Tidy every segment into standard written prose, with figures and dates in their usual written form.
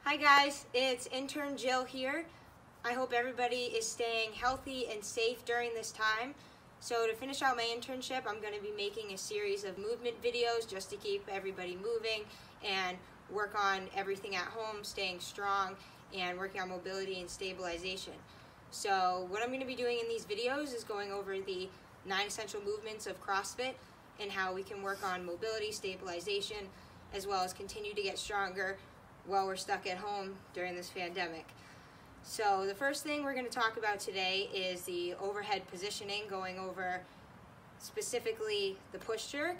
Hi guys, it's intern Jill here. I hope everybody is staying healthy and safe during this time. So to finish out my internship, I'm going to be making a series of movement videos just to keep everybody moving and work on everything at home, staying strong, and working on mobility and stabilization. So what I'm going to be doing in these videos is going over the 9 essential movements of CrossFit and how we can work on mobility, stabilization, as well as continue to get stronger while we're stuck at home during this pandemic. So the first thing we're going to talk about today is the overhead positioning, going over specifically the push jerk.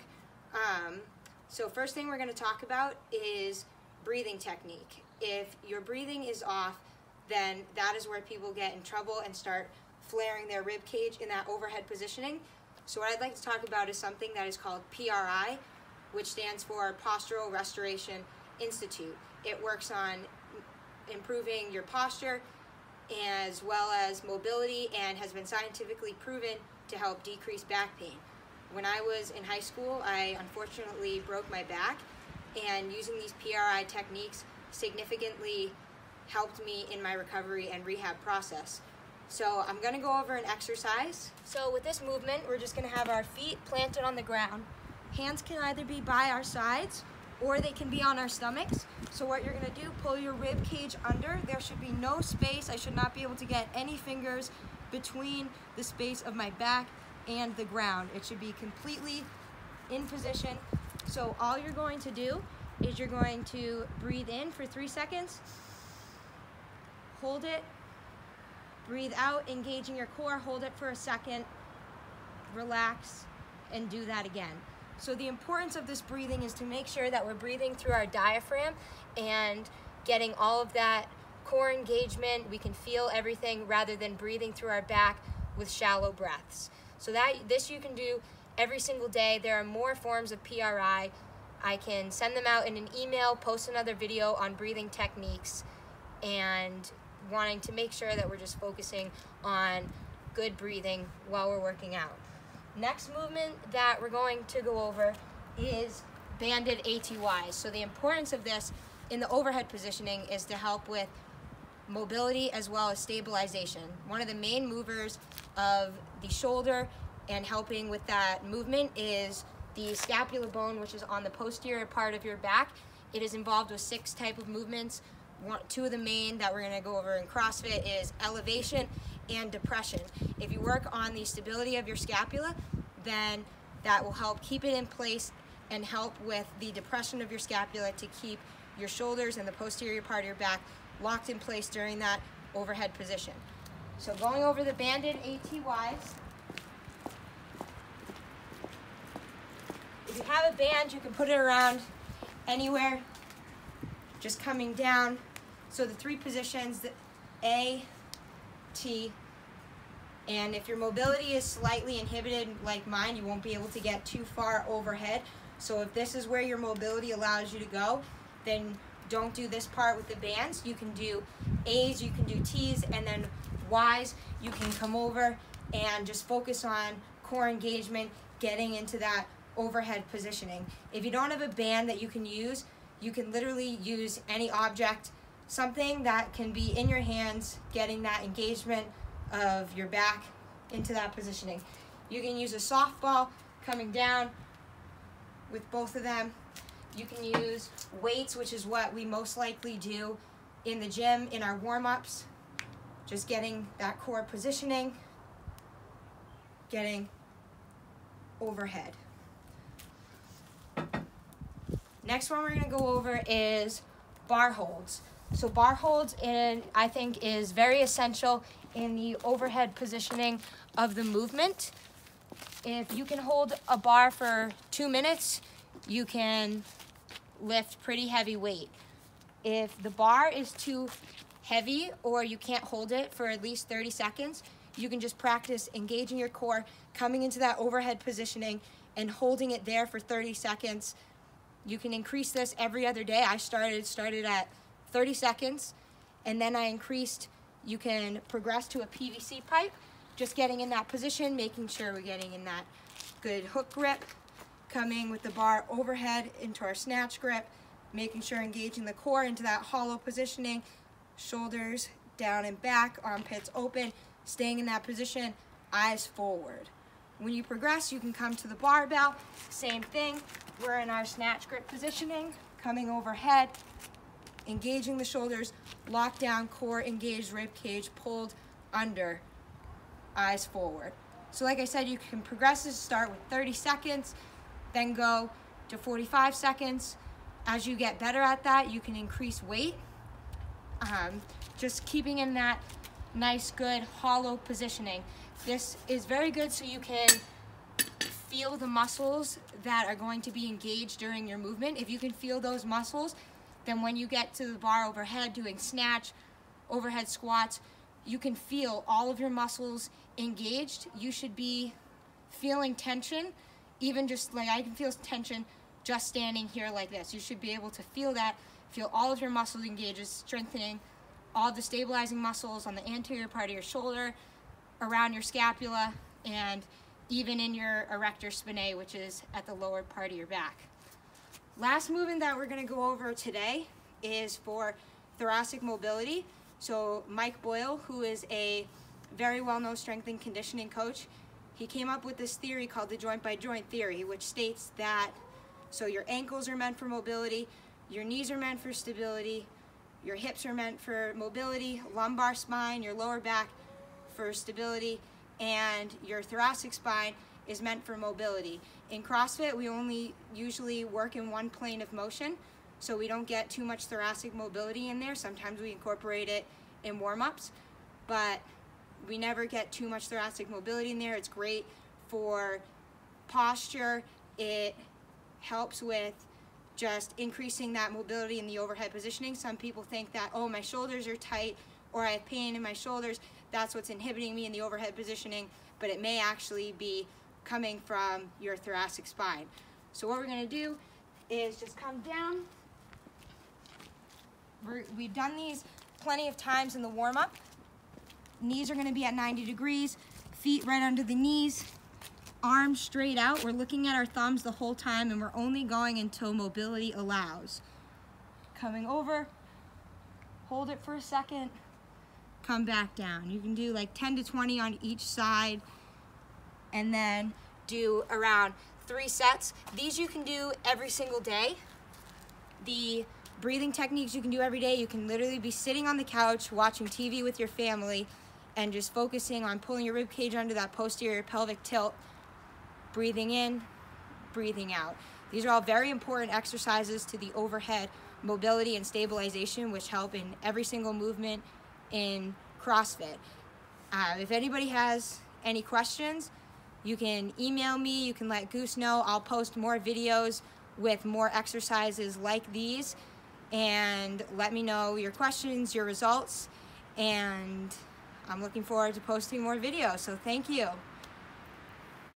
So first thing we're going to talk about is breathing technique. If your breathing is off, then that is where people get in trouble and start flaring their rib cage in that overhead positioning. So what I'd like to talk about is something that is called PRI, which stands for Postural Restoration Institute. It works on improving your posture as well as mobility and has been scientifically proven to help decrease back pain. When I was in high school, I unfortunately broke my back, and using these PRI techniques significantly helped me in my recovery and rehab process. So I'm going to go over an exercise. So with this movement, we're just going to have our feet planted on the ground. Hands can either be by our sides or they can be on our stomachs. So what you're going to do, pull your rib cage under. There should be no space. I should not be able to get any fingers between the space of my back and the ground. It should be completely in position. So all you're going to do is you're going to breathe in for 3 seconds, hold it, breathe out, engaging your core, hold it for a second, relax, and do that again. So the importance of this breathing is to make sure that we're breathing through our diaphragm and getting all of that core engagement. We can feel everything rather than breathing through our back with shallow breaths. So this you can do every single day. There are more forms of PRI. I can send them out in an email, post another video on breathing techniques, and wanting to make sure that we're just focusing on good breathing while we're working out. Next movement that we're going to go over is banded ATYs. So the importance of this in the overhead positioning is to help with mobility as well as stabilization. One of the main movers of the shoulder and helping with that movement is the scapular bone, which is on the posterior part of your back. It is involved with 6 types of movements. 2 of the main that we're going to go over in CrossFit is elevation and depression. If you work on the stability of your scapula, then that will help keep it in place and help with the depression of your scapula to keep your shoulders and the posterior part of your back locked in place during that overhead position. So going over the banded ATYs. If you have a band, you can put it around anywhere, just coming down. So the 3 positions, the A, T, and if your mobility is slightly inhibited like mine, you won't be able to get too far overhead. So if this is where your mobility allows you to go, then don't do this part with the bands. You can do A's, you can do T's, and then Y's. You can come over and just focus on core engagement, getting into that overhead positioning. If you don't have a band that you can use, you can literally use any object, something that can be in your hands, getting that engagement of your back into that positioning. You can use a softball coming down with both of them. You can use weights, which is what we most likely do in the gym in our warm-ups. Just getting that core positioning, getting overhead. Next one we're going to go over is bar holds. So bar holds, I think, is very essential in the overhead positioning of the movement. If you can hold a bar for 2 minutes, you can lift pretty heavy weight. If the bar is too heavy or you can't hold it for at least 30 seconds, you can just practice engaging your core, coming into that overhead positioning and holding it there for 30 seconds. You can increase this every other day. I started at 30 seconds, and then I increased. You can progress to a PVC pipe, just getting in that position, making sure we're getting in that good hook grip, coming with the bar overhead into our snatch grip, making sure engaging the core into that hollow positioning, shoulders down and back, armpits open, staying in that position, eyes forward. When you progress, you can come to the barbell, same thing. We're in our snatch grip positioning, coming overhead, engaging the shoulders, lock down, core engaged, rib cage pulled under, eyes forward. So like I said, you can progress to start with 30 seconds, then go to 45 seconds. As you get better at that, you can increase weight. Just keeping in that nice, good, hollow positioning. This is very good so you can feel the muscles that are going to be engaged during your movement. If you can feel those muscles, then when you get to the bar overhead doing snatch, overhead squats, you can feel all of your muscles engaged. You should be feeling tension, even just like I can feel tension just standing here like this. You should be able to feel that, feel all of your muscles engaged, strengthening all the stabilizing muscles on the anterior part of your shoulder, around your scapula, and even in your erector spinae, which is at the lower part of your back. Last movement that we're going to go over today is for thoracic mobility. So Mike Boyle, who is a very well-known strength and conditioning coach, he came up with this theory called the joint by joint theory, which states that so your ankles are meant for mobility, your knees are meant for stability, your hips are meant for mobility, lumbar spine, your lower back for stability, and your thoracic spine is meant for mobility. In CrossFit, we only usually work in one plane of motion, so we don't get too much thoracic mobility in there. Sometimes we incorporate it in warm-ups, but we never get too much thoracic mobility in there. It's great for posture. It helps with just increasing that mobility in the overhead positioning. Some people think that, oh, my shoulders are tight or I have pain in my shoulders, that's what's inhibiting me in the overhead positioning, but it may actually be coming from your thoracic spine. So what we're going to do is just come down. We've done these plenty of times in the warm-up. Knees are going to be at 90 degrees, feet right under the knees, arms straight out. We're looking at our thumbs the whole time, and we're only going until mobility allows. Coming over, hold it for a second, come back down. You can do like 10 to 20 on each side, and then do around 3 sets. These you can do every single day. The breathing techniques you can do every day. You can literally be sitting on the couch watching TV with your family and just focusing on pulling your rib cage under that posterior pelvic tilt, breathing in, breathing out. These are all very important exercises to the overhead mobility and stabilization, which help in every single movement in CrossFit. If anybody has any questions, you can email me, you can let Goose know. I'll post more videos with more exercises like these, and let me know your questions, your results, and I'm looking forward to posting more videos, so thank you.